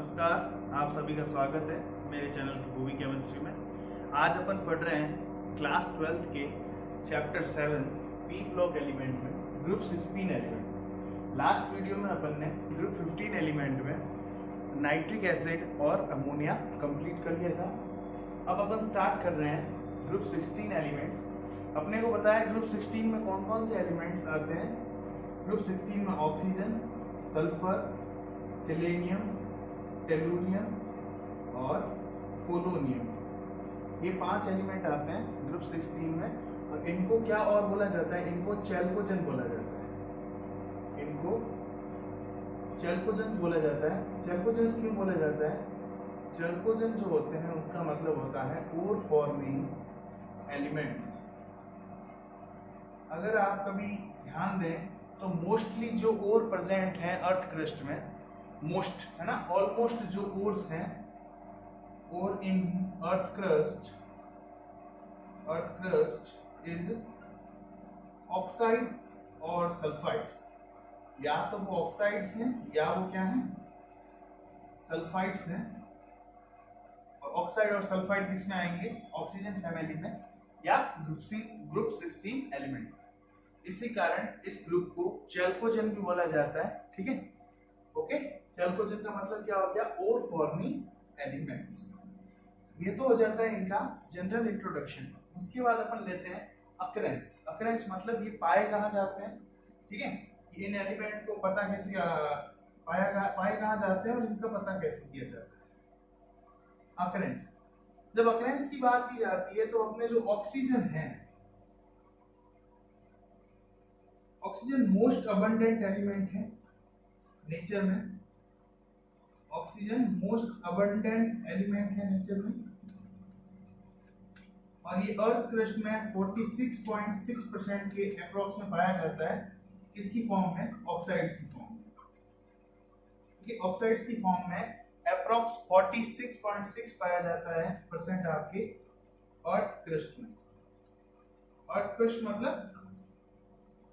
नमस्कार, आप सभी का स्वागत है मेरे चैनल की केमिस्ट्री में। आज अपन पढ़ रहे हैं क्लास 12th के चैप्टर 7 पी ब्लॉक एलिमेंट में ग्रुप 16 एलिमेंट। लास्ट वीडियो में अपन ने ग्रुप 15 एलिमेंट में नाइट्रिक एसिड और अमोनिया कंप्लीट कर लिया था। अब अपन स्टार्ट कर रहे हैं ग्रुप 16 एलिमेंट्स। अपने को पता है ग्रुप 16 में कौन कौन से एलिमेंट्स आते हैं। ग्रुप 16 में ऑक्सीजन, सल्फर, सेलेनियम, टेलुरियम और पोलोनियम, ये 5 एलिमेंट आते हैं ग्रुप 16 में। और इनको क्या और बोला जाता है, इनको चैल्कोजेन बोला जाता है। इनको चैल्कोजेंस बोला जाता है। चैल्कोजेंस क्यों बोला जाता है? चैल्कोजेन जो होते हैं उनका मतलब होता है ओर फॉर्मिंग एलिमेंट्स। अगर आप कभी ध्यान दें तो मोस्टली जो ओर प्रेजेंट हैं अर्थ क्रस्ट में, मोस्ट है ना, ऑलमोस्ट जो ओर्स हैं और इन अर्थ क्रस्ट इज ऑक्साइड्स और सल्फाइड्स। या तो वो ऑक्साइड्स हैं या वो क्या हैं, सल्फाइड्स हैं। और ऑक्साइड और सल्फाइड किसमें आएंगे? ऑक्सीजन फैमिली में या ग्रुप 16 एलिमेंट। इसी कारण इस ग्रुप को चैल्कोजेन भी बोला जाता है। ठीक है, ओके। चैल्कोजेन का मतलब क्या हो गया? ओर फॉर्मिंग एलिमेंट्स। ये तो हो जाता है इनका जनरल इंट्रोडक्शन। उसके बाद अपन लेते हैं अकरेंस। अकरेंस मतलब ये पाए कहाँ जाते हैं। ठीक है, इन एलिमेंट को पता कैसे पाए कहाँ जाते हैं और इनका पता कैसे किया जाता है। अकरेंस, जब अकरेंस की बात की जाती है तो अपने जो ऑक्सीजन है, ऑक्सीजन मोस्ट अबंडेंट एलिमेंट है नेचर में। ऑक्सीजन मोस्ट अबंडेंट एलिमेंट है नेचर में। और ये अर्थ क्रस्ट में 46.6% के अप्रोक्स में पाया जाता है। किसकी फॉर्म में? ऑक्साइड्स की फॉर्म में। ठीक है, ऑक्साइड्स की फॉर्म में अप्रोक्स 46.6 पाया जाता है परसेंट आपके अर्थ क्रस्ट में। अर्थ क्रस्ट मतलब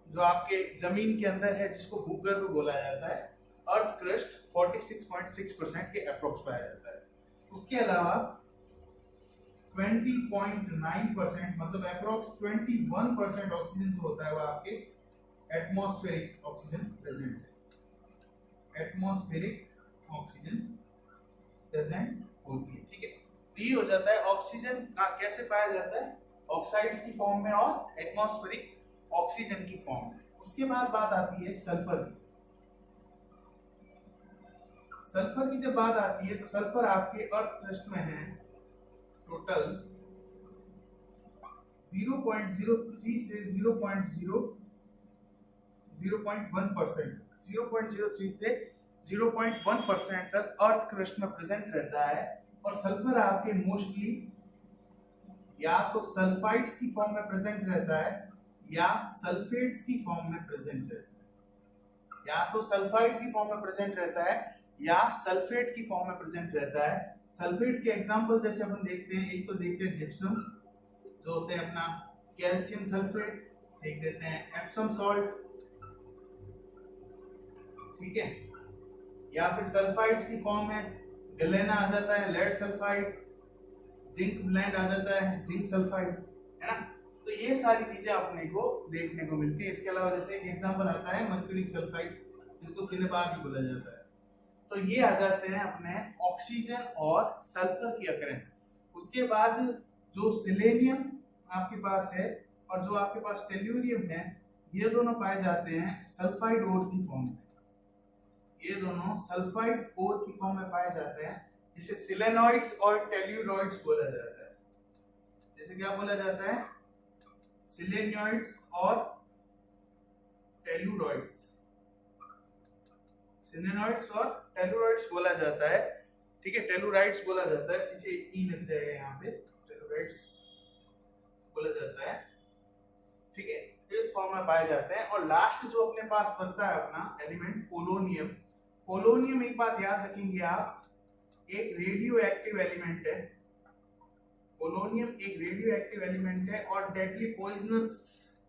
जो आपके जमीन के अंदर है, जिसको भूगर्भ बोला जाता है। अर्थ क्रस्ट 46.6% के अप्रोक्स पाया जाता है। उसके अलावा 20.9% मतलब अप्रोक्स 21% ऑक्सीजन जो होता है वो आपके एटमॉस्फेरिक ऑक्सीजन प्रेजेंट है। एटमॉस्फेरिक ऑक्सीजन प्रेजेंट होती है। ठीक है, तो ये हो जाता है ऑक्सीजन कैसे पाया जाता है? ऑक्साइड्स की फॉर्म में और एटमॉस्फेरिक ऑक्सीजन की फॉर्म में। उसके बाद बात आती है सल्फर की। सल्फर की जब बात आती है तो सल्फर आपके अर्थ क्रस्ट में है टोटल 0.03 से 0.1%, 0.03 से 0.1% तक अर्थ क्रस्ट में प्रेजेंट रहता है। और सल्फर आपके मोस्टली या तो सल्फाइड्स की फॉर्म में प्रेजेंट रहता है या सल्फेट्स की फॉर्म में प्रेजेंट रहता है। या तो सल्फाइड की फॉर्म में प्रेजेंट रहता है या सल्फेट की फॉर्म में प्रेजेंट रहता है। सल्फेट के एग्जांपल जैसे अपन देखते हैं, एक तो देखते हैं जिप्सम जो होते हैं अपना, कैल्शियम सल्फेट देख देते हैं, एप्सम सॉल्ट, ठीक है। या फिर सल्फाइड्स की फॉर्म में गलेना आ जाता है, लेड सल्फाइड, जिंक ब्लेंड आ जाता है, जिंक सल्फाइड, है ना। तो ये सारी चीजें अपने को देखने को मिलती है। इसके अलावा जैसे एक एग्जांपल आता है मर्क्यूरिक सल्फाइड, जिसको सिनेबार भी बोला जाता है। तो ये आ जाते हैं अपने ऑक्सीजन और सल्फर की अकरेंस। उसके बाद जो सेलेनियम आपके पास है और जो आपके पास टेलुरियम है, ये दोनों पाए जाते हैं सल्फाइड ओर की फॉर्म में। ये दोनों सल्फाइड ओर की फॉर्म में पाए जाते हैं, जिसे सिलेनॉइड्स और टेलुरॉइड्स बोला जाता है। जैसे क्या बोला जाता है? सिलेनॉइड्स और टेलुरॉइड्स। सिलेनॉइड्स और टेलुरॉइड्स बोला जाता है। ठीक है, टेलुराइड्स बोला जाता है, पीछे ई लग जाएगा यहाँ पे, टेलुराइड्स बोला जाता है। ठीक है, इस फॉर्म में पाए जाते हैं। और लास्ट जो अपने पास बचता है अपना एलिमेंट पोलोनियम। पोलोनियम, एक बात याद रखेंगे आप, एक रेडियो एक्टिव एलिमेंट है। पोलोनियम एक रेडियो एक्टिव एलिमेंट है और डेडली पॉइजनस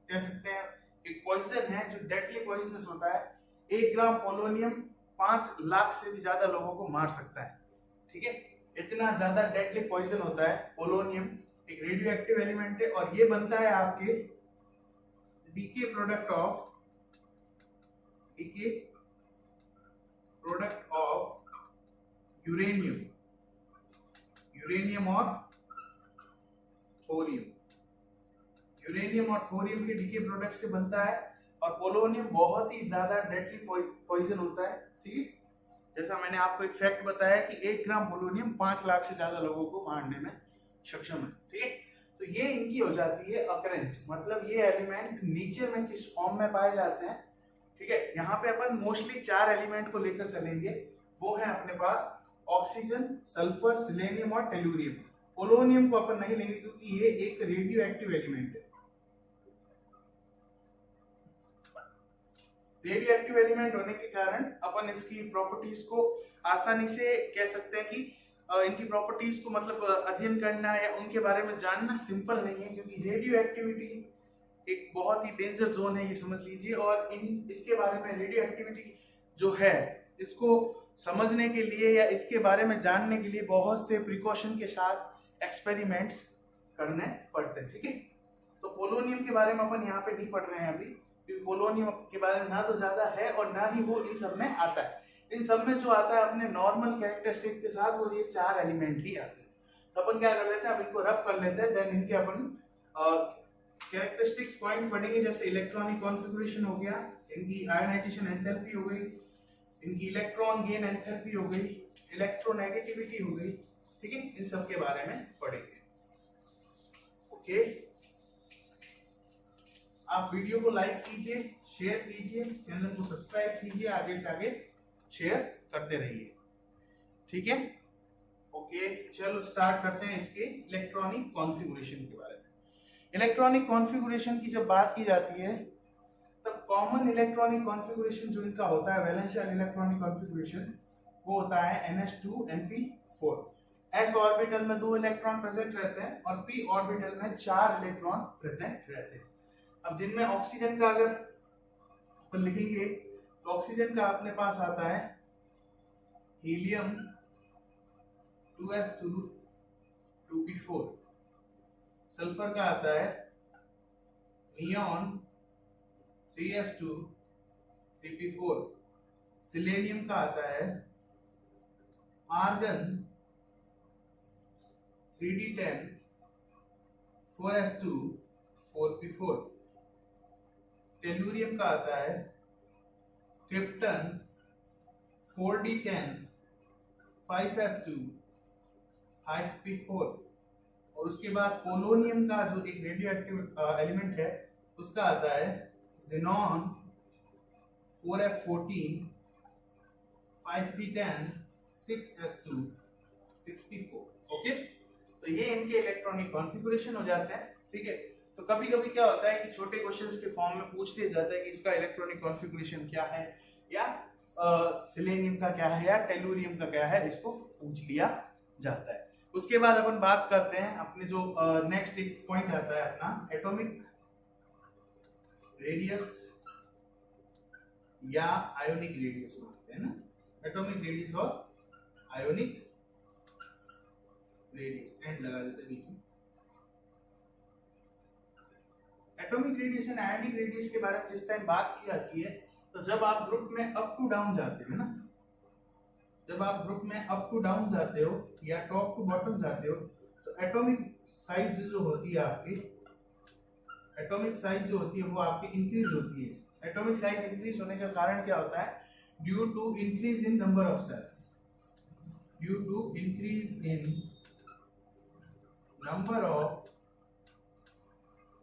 कह सकते हैं। एक पॉइजन है जो डेडली पॉइजनस होता है। 1 ग्राम पोलोनियम 5 लाख से भी ज्यादा लोगों को मार सकता है। ठीक है, इतना ज्यादा डेडली पॉइजन होता है पोलोनियम। एक रेडियो एक्टिव एलिमेंट है और ये बनता है आपके डीके प्रोडक्ट ऑफ यूरेनियम और थोरियम। यूरेनियम और थोरियम के डीके प्रोडक्ट से बनता है और पोलोनियम बहुत ही ज्यादा डेडली पॉइजन होता है। ठीक है, जैसा मैंने आपको एक फैक्ट बताया कि 1 ग्राम पोलोनियम 5 लाख से ज्यादा लोगों को मारने में सक्षम है। ठीक है, तो ये इनकी हो जाती है अकरेंस, मतलब ये एलिमेंट नेचर में किस फॉर्म में पाए जाते हैं। ठीक है, यहाँ पे अपन मोस्टली 4 एलिमेंट को लेकर चलेंगे, वो है अपने पास ऑक्सीजन, सल्फर, सिलेनियम और टेलुरियम। पोलोनियम को अपन नहीं लेंगे क्योंकि ये एक रेडियो एक्टिव एलिमेंट है। रेडियो एक्टिव एलिमेंट होने के कारण अपन इसकी प्रॉपर्टीज को आसानी से कह सकते हैं कि इनकी प्रॉपर्टीज को मतलब अध्ययन करना या उनके बारे में जानना सिंपल नहीं है, क्योंकि रेडियो एक्टिविटी एक बहुत ही डेंजर जोन है, ये समझ लीजिए। और इसके बारे में रेडियो एक्टिविटी जो है इसको समझने के लिए या इसके बारे में जानने के लिए बहुत से प्रिकॉशन के साथ एक्सपेरिमेंट्स करने पड़ते हैं। ठीक है, तो पोलोनियम के बारे में अपन यहाँ पे नहीं पढ़ रहे हैं अभी, क्योंकि पोलोनियम के बारे में ना तो ज्यादा है और ना ही वो इन सब में आता है। इन सब में जो आता है अपने नॉर्मल कैरेक्टरिस्टिक के साथ वो ये 4 एलिमेंट ही आते हैं। तो अपन क्या कर लेते हैं, अब इनको रफ कर लेते हैं, देन इनके अपन कैरेक्टरिस्टिक्स पॉइंट पढ़ेंगे। जैसे इलेक्ट्रॉनिक कॉन्फ़िगरेशन हो गया, इनकी आयोनाइजेशन एंथैल्पी हो गई, इनकी इलेक्ट्रॉन गेन एंथैल्पी हो गई, इलेक्ट्रोनेगेटिविटी हो गई। ठीक है, इन सब के बारे में पढ़ेंगे। ओके, आप वीडियो को लाइक कीजिए, शेयर कीजिए, चैनल को सब्सक्राइब कीजिए, आगे से आगे शेयर करते रहिए। ठीक है, ओके, चलो स्टार्ट करते हैं इसके इलेक्ट्रॉनिक कॉन्फ़िगरेशन के बारे में। इलेक्ट्रॉनिक कॉन्फ़िगरेशन की जब बात की जाती है तब कॉमन इलेक्ट्रॉनिक कॉन्फ़िगरेशन जो इनका होता है, वैलेंशियल इलेक्ट्रॉनिक कॉन्फ़िगरेशन, वो होता है NH2 Np4। s ऑर्बिटल में 2 इलेक्ट्रॉन प्रेजेंट रहते हैं और p ऑर्बिटल में 4 इलेक्ट्रॉन प्रेजेंट रहते हैं। अब जिनमें ऑक्सीजन का अगर अपन लिखेंगे तो ऑक्सीजन का अपने पास आता है हीलियम 2s2 2p4, सल्फर का आता है नियॉन 3s2 3p4, सिलेनियम का आता है argon 3d10 4s2 4p4, tellurium का आता है क्रिप्टन 4d10 5s2 5p4, और उसके बाद पोलोनियम का जो एक रेडियो एक्टिव एलिमेंट है उसका आता है xenon 4f14 5d10 6s2 6p4। Okay, तो ये इनके इलेक्ट्रॉनिक कॉन्फ़िगरेशन हो जाते हैं। ठीक है, तो कभी कभी क्या होता है कि छोटे क्वेश्चंस के फॉर्म में पूछ लिया जाता है कि इसका इलेक्ट्रॉनिक कॉन्फ़िगरेशन क्या है, या सिलेनियम का क्या है, या टेलुरियम का क्या है, इसको पूछ लिया जाता है। उसके बाद अपन बात करते हैं अपने जो नेक्स्ट एक पॉइंट आता है अपना एटॉमिक रेडियस या आयोनिक रेडियस बोलते हैं ना, एटॉमिक रेडियस और आयोनिक रेडियस, एंड लगा देते हैं बीच में। Atomic radius and ionic radius के बारे में जिस टाइम बात की जाती है तो जब आप ग्रुप में अप टू डाउन जाते हो ना, जब आप ग्रुप में अप टू डाउन जाते हो या टॉप टू बॉटम जाते हो तो एटॉमिक साइज जो होती है आपकी, एटॉमिक साइज जो होती है वो आपकी इंक्रीज होती है। एटॉमिक साइज इंक्रीज होने का कारण क्या होता है, due to increase in number of shells, due to increase in number of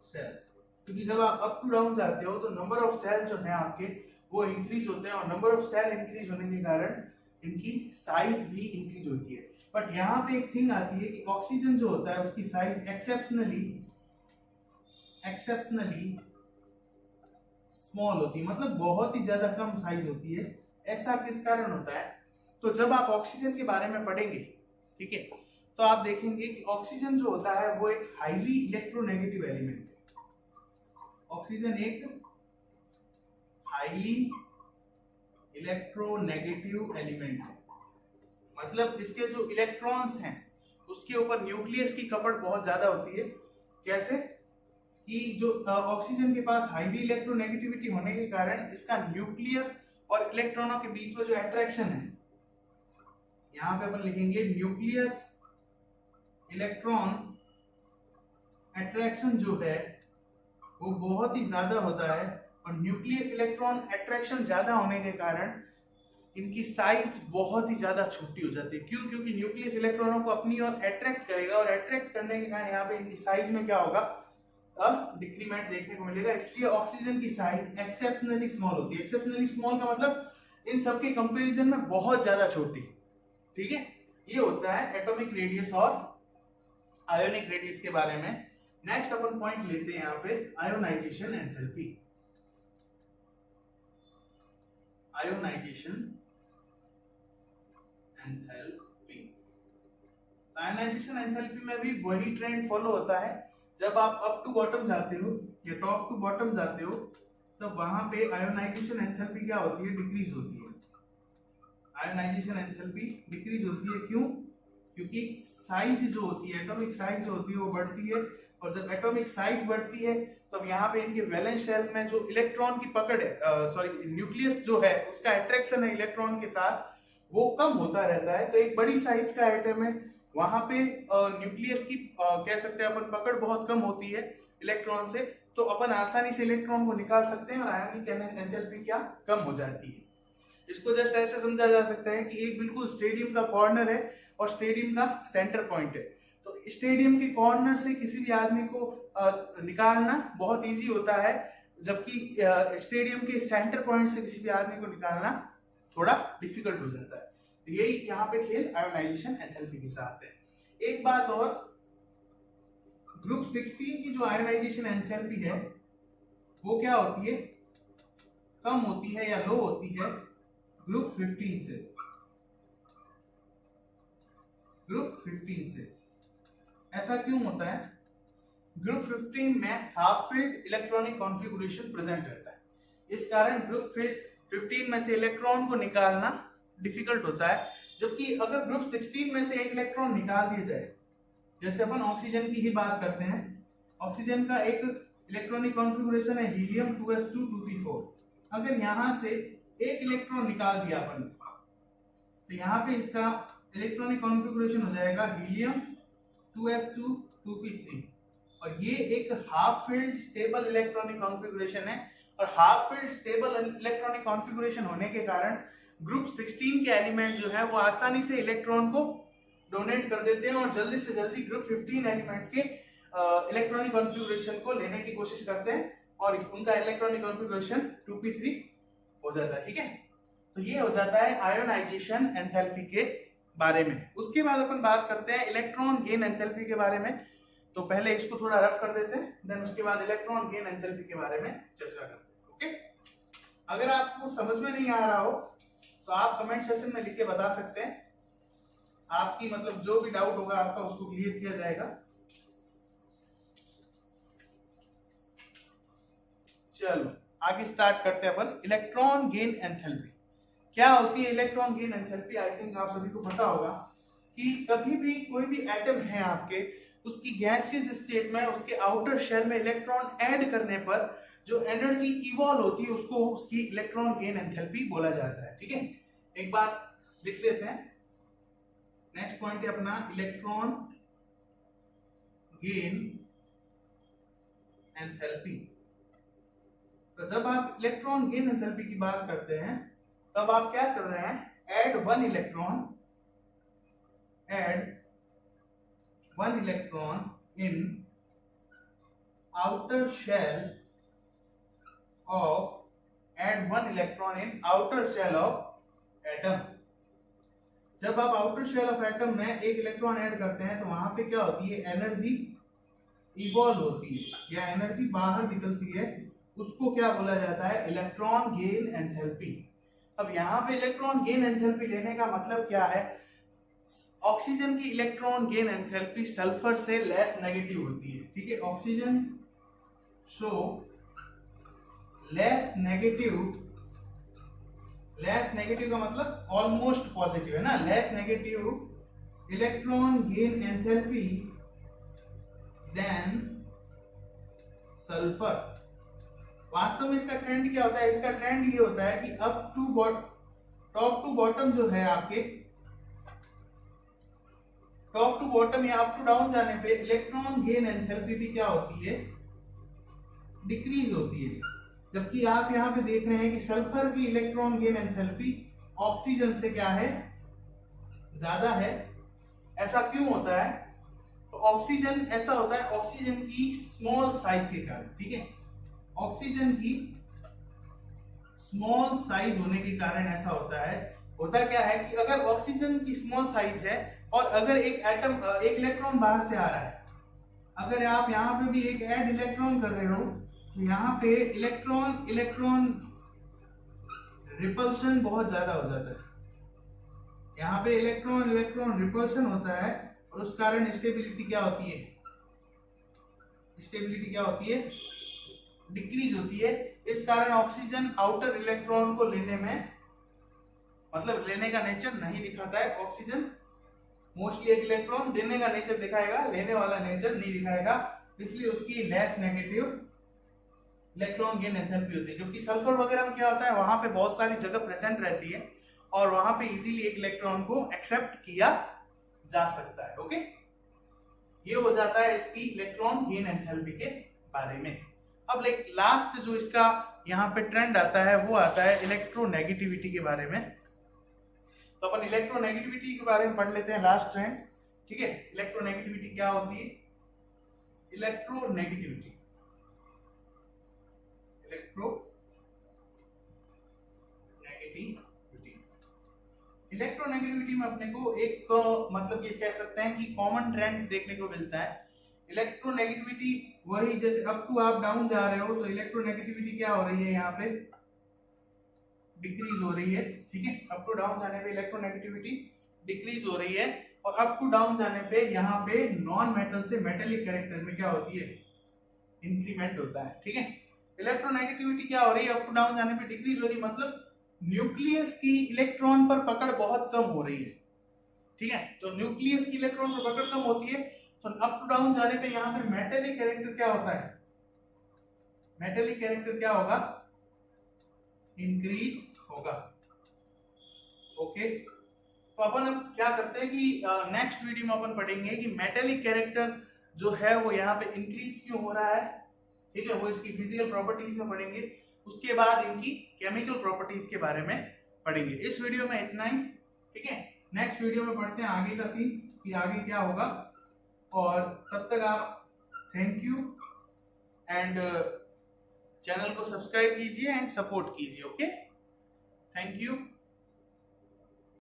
shells. क्योंकि जब आप अप टू डाउन जाते हो तो नंबर ऑफ सेल जो है आपके वो इंक्रीज होते हैं, और नंबर ऑफ सेल इंक्रीज होने के कारण इनकी साइज भी इंक्रीज होती है। बट यहाँ पे एक थिंग आती है कि ऑक्सीजन जो होता है उसकी साइज एक्सेप्शनली स्मॉल होती है, मतलब बहुत ही ज्यादा कम साइज होती है। ऐसा किस कारण होता है, तो जब आप ऑक्सीजन के बारे में पढ़ेंगे, ठीक है, तो आप देखेंगे कि ऑक्सीजन जो होता है वो एक हाईली इलेक्ट्रोनेगेटिव एलिमेंट है। ऑक्सीजन एक हाईली इलेक्ट्रोनेगेटिव एलिमेंट है, मतलब इसके जो इलेक्ट्रॉन्स हैं उसके ऊपर न्यूक्लियस की कपड़ बहुत ज्यादा होती है। कैसे कि जो ऑक्सीजन के पास हाईली इलेक्ट्रोनेगेटिविटी होने के कारण इसका न्यूक्लियस और इलेक्ट्रॉनों के बीच में जो अट्रैक्शन है, यहां पे अपन लिखेंगे न्यूक्लियस इलेक्ट्रॉन अट्रैक्शन जो है वो बहुत ही ज्यादा होता है, और न्यूक्लियस इलेक्ट्रॉन अट्रैक्शन ज्यादा होने के कारण इनकी साइज बहुत ही ज्यादा छोटी हो जाती है। क्यों? क्योंकि न्यूक्लियस इलेक्ट्रॉनों को अपनी ओर अट्रैक्ट करेगा, और अट्रैक्ट करने के कारण यहाँ पे इनकी साइज में क्या होगा, डिक्रीमेंट देखने को मिलेगा। इसलिए ऑक्सीजन की साइज एक्सेप्शनली स्मॉल होती है। एक्सेप्शनली स्मॉल का मतलब इन सब के कंपैरिजन में बहुत ज्यादा छोटी। ठीक है, ये होता है एटॉमिक रेडियस और आयोनिक रेडियस के बारे में। नेक्स्ट अपन पॉइंट लेते हैं यहाँ पे ionisation enthalpy. Ionisation enthalpy, ionisation enthalpy में भी वही ट्रेंड फॉलो होता है। जब आप अप टू बॉटम जाते हो या टॉप टू बॉटम जाते हो तब वहां पे आयोनाइजेशन एंथैल्पी क्या होती है, डिक्रीज होती है। आयोनाइजेशन एंथैल्पी डिक्रीज होती है। क्यों? क्योंकि साइज जो होती है, एटॉमिक साइज जो होती है वो बढ़ती है, और जब एटॉमिक साइज बढ़ती है तब यहाँ पे इनके वैलेंस शेल में जो इलेक्ट्रॉन की पकड़ है, न्यूक्लियस जो है उसका अट्रैक्शन है इलेक्ट्रॉन के साथ, वो कम होता रहता है। तो एक बड़ी साइज का एटम है, वहां पे न्यूक्लियस की कह सकते हैं अपन पकड़ बहुत कम होती है इलेक्ट्रॉन से, तो अपन आसानी से इलेक्ट्रॉन को निकाल सकते हैं और आयोनिक एंथैल्पी क्या कम हो जाती है। इसको जस्ट ऐसे समझा जा सकता है कि एक बिल्कुल स्टेडियम का कॉर्नर है और स्टेडियम का सेंटर पॉइंट है। तो स्टेडियम के कॉर्नर से किसी भी आदमी को निकालना बहुत इजी होता है, जबकि स्टेडियम के सेंटर पॉइंट से किसी भी आदमी को निकालना थोड़ा डिफिकल्ट हो जाता है। तो यही यहाँ पे खेल आयोनाइजेशन एंथैल्पी के साथ है। एक बात और, ग्रुप 16 की जो आयोनाइजेशन एंथैल्पी है वो क्या होती है, कम होती है या लो होती है ग्रुप 15 से। ग्रुप 15 से ऐसा क्यों होता है? ग्रुप 15 में half field electronic configuration present रहता है, इस कारण ग्रुप 15 में से इलेक्ट्रॉन को निकालना डिफिकल्ट होता है। जबकि अगर ग्रुप 16 में से एक इलेक्ट्रॉन निकाल दिया जाए, जैसे अपन ऑक्सीजन की ही बात करते हैं, ऑक्सीजन का एक इलेक्ट्रॉनिक कॉन्फ़िगरेशन है हीलियम 2s2 2p4। अगर यहां से एक इलेक्ट्रॉन निकाल दिया अपन तो यहाँ पे इसका इलेक्ट्रॉनिक कॉन्फ़िगरेशन हो जाएगा हीलियम 2s2 2p3, और ये एक half field stable electronic configuration है। और half field stable electronic configuration होने के कारण ग्रुप 16 के एलिमेंट जो है वो आसानी से इलेक्ट्रॉन को डोनेट कर देते हैं और जल्दी से जल्दी ग्रुप 15 एलिमेंट के इलेक्ट्रॉनिक कॉन्फ़िगरेशन को लेने की कोशिश करते हैं, और उनका इलेक्ट्रॉनिक कॉन्फ़िगरेशन 2p3 हो जाता है। ठीक है, तो ये हो जाता है आयोनाइजेशन एंथैल्पी के बारे में। उसके बाद अपन बात करते हैं इलेक्ट्रॉन गेन एंथैल्पी के बारे में। तो पहले इसको थोड़ा रफ कर देते हैं, देन उसके बाद इलेक्ट्रॉन गेन एंथैल्पी के बारे में चर्चा करते हैं। ओके, अगर आपको समझ में नहीं आ रहा हो तो आप कमेंट सेक्शन में लिख के बता सकते हैं। आपकी मतलब जो भी डाउट होगा आपका उसको क्लियर किया जाएगा। चलो आगे स्टार्ट करते हैं अपन। इलेक्ट्रॉन गेन एंथैल्पी क्या होती है? Electron gain enthalpy I think आप सभी को पता होगा कि कभी भी कोई भी एटम है आपके, उसकी गैसियस स्टेट में उसके आउटर शेल में इलेक्ट्रॉन ऐड करने पर जो एनर्जी इवॉल्व होती है उसको उसकी इलेक्ट्रॉन गेन एंथैल्पी बोला जाता है। ठीक है, एक बात लिख लेते हैं। नेक्स्ट पॉइंट है अपना इलेक्ट्रॉन गेन एंथैल्पी। तो जब आप इलेक्ट्रॉन गेन एंथैल्पी की बात करते हैं तब आप क्या कर रहे हैं? Add one electron in outer shell of atom. जब आप आउटर शेल ऑफ एटम में एक इलेक्ट्रॉन ऐड करते हैं तो वहां पे क्या होती है? एनर्जी इवॉल्व होती है या एनर्जी बाहर निकलती है, उसको क्या बोला जाता है? Electron gain enthalpy. अब यहाँ पे इलेक्ट्रॉन गेन एंथैल्पी लेने का मतलब क्या है? ऑक्सीजन की इलेक्ट्रॉन गेन एंथैल्पी सल्फर से लेस नेगेटिव होती है। ठीक है, oxygen show less negative less negative का मतलब ऑलमोस्ट पॉजिटिव है ना, less negative electron gain enthalpy than sulphur. वास्तव में इसका ट्रेंड क्या होता है, इसका ट्रेंड ये होता है कि up to top to bottom जो है आपके, टॉप टू बॉटम या अप टू डाउन जाने पे इलेक्ट्रॉन गेन एंथैल्पी भी क्या होती है, डिक्रीज होती है। जबकि आप यहां पे देख रहे हैं कि सल्फर की इलेक्ट्रॉन गेन एंथैल्पी ऑक्सीजन से क्या है, ज्यादा है। ऐसा क्यों होता है, तो ऑक्सीजन ऐसा होता है, ऑक्सीजन की स्मॉल साइज के कारण, ठीक है, ऑक्सीजन की स्मॉल साइज होने के कारण ऐसा होता है। होता क्या है कि अगर ऑक्सीजन की स्मॉल साइज है और अगर एक एटम एक इलेक्ट्रॉन बाहर से आ रहा है, अगर आप यहाँ पे भी एक ऐड इलेक्ट्रॉन कर रहे हो तो यहाँ पे इलेक्ट्रॉन इलेक्ट्रॉन रिपल्शन बहुत ज्यादा हो जाता है। यहाँ पे इलेक्ट्रॉन इलेक्ट्रॉन रिपल्शन होता है और उस कारण स्टेबिलिटी क्या होती है, स्टेबिलिटी क्या होती है, डिक्रीज होती है। इस कारण ऑक्सीजन आउटर इलेक्ट्रॉन को लेने में, मतलब लेने का नेचर नहीं दिखाता है। ऑक्सीजन मोस्टली एक इलेक्ट्रॉन देने का नेचर दिखाएगा, लेने वाला नेचर नहीं दिखाएगा, इसलिए उसकी less negative electron gain enthalpy होती है। जबकि सल्फर वगैरह में क्या होता है, वहां पे बहुत सारी जगह प्रेजेंट रहती है और वहां पे इजीली एक इलेक्ट्रॉन को एक्सेप्ट किया जा सकता है। ओके, ये हो जाता है इसकी इलेक्ट्रॉन गेन एंथैल्पी के बारे में। अब लास्ट जो इसका यहाँ पे ट्रेंड आता है वो आता है इलेक्ट्रोनेगेटिविटी के बारे में। तो अपन इलेक्ट्रोनेगेटिविटी के बारे में पढ़ लेते हैं, लास्ट ट्रेंड, ठीक है। इलेक्ट्रोनेगेटिविटी क्या होती है, इलेक्ट्रोनेगेटिविटी इलेक्ट्रोनेगेटिविटी में अपने को एक मतलब ये कह सकते हैं कि कॉमन ट्रेंड देखने को मिलता है। इलेक्ट्रोनेगेटिविटी वही, जैसे अप टू आप डाउन जा रहे हो तो इलेक्ट्रोनेगेटिविटी क्या हो रही है, यहाँ पे डिक्रीज हो रही है, ठीक है। अप टू डाउन जाने पे इलेक्ट्रोनेगेटिविटी डिक्रीज हो रही है और अप टू डाउन जाने पे यहाँ पे नॉन मेटल से मेटेलिक कैरेक्टर में क्या होती है, इंक्रीमेंट होता है, ठीक है। इलेक्ट्रोनेगेटिविटी क्या हो रही है, अप टू डाउन जाने पे डिक्रीज हो रही है, मतलब न्यूक्लियस की इलेक्ट्रॉन पर पकड़ बहुत कम हो रही है, ठीक है। तो न्यूक्लियस की इलेक्ट्रॉन पर पकड़ कम होती है तो अप टू डाउन जाने पे यहाँ पे मेटेलिक कैरेक्टर क्या होता है, मेटेलिक कैरेक्टर क्या होगा, इंक्रीज होगा। ओके, तो अपन अब क्या करते हैं कि नेक्स्ट वीडियो में अपन पढ़ेंगे कि मेटेलिक कैरेक्टर जो है वो यहाँ पे इंक्रीज क्यों हो रहा है, ठीक है। वो इसकी फिजिकल प्रॉपर्टीज में पढ़ेंगे, उसके बाद इनकी केमिकल प्रॉपर्टीज के बारे में पढ़ेंगे। इस वीडियो में इतना ही, ठीक है। नेक्स्ट वीडियो में पढ़ते हैं आगे का सीन कि आगे क्या होगा, और तब तक आप थैंक यू एंड चैनल को सब्सक्राइब कीजिए एंड सपोर्ट कीजिए। Okay, thank you.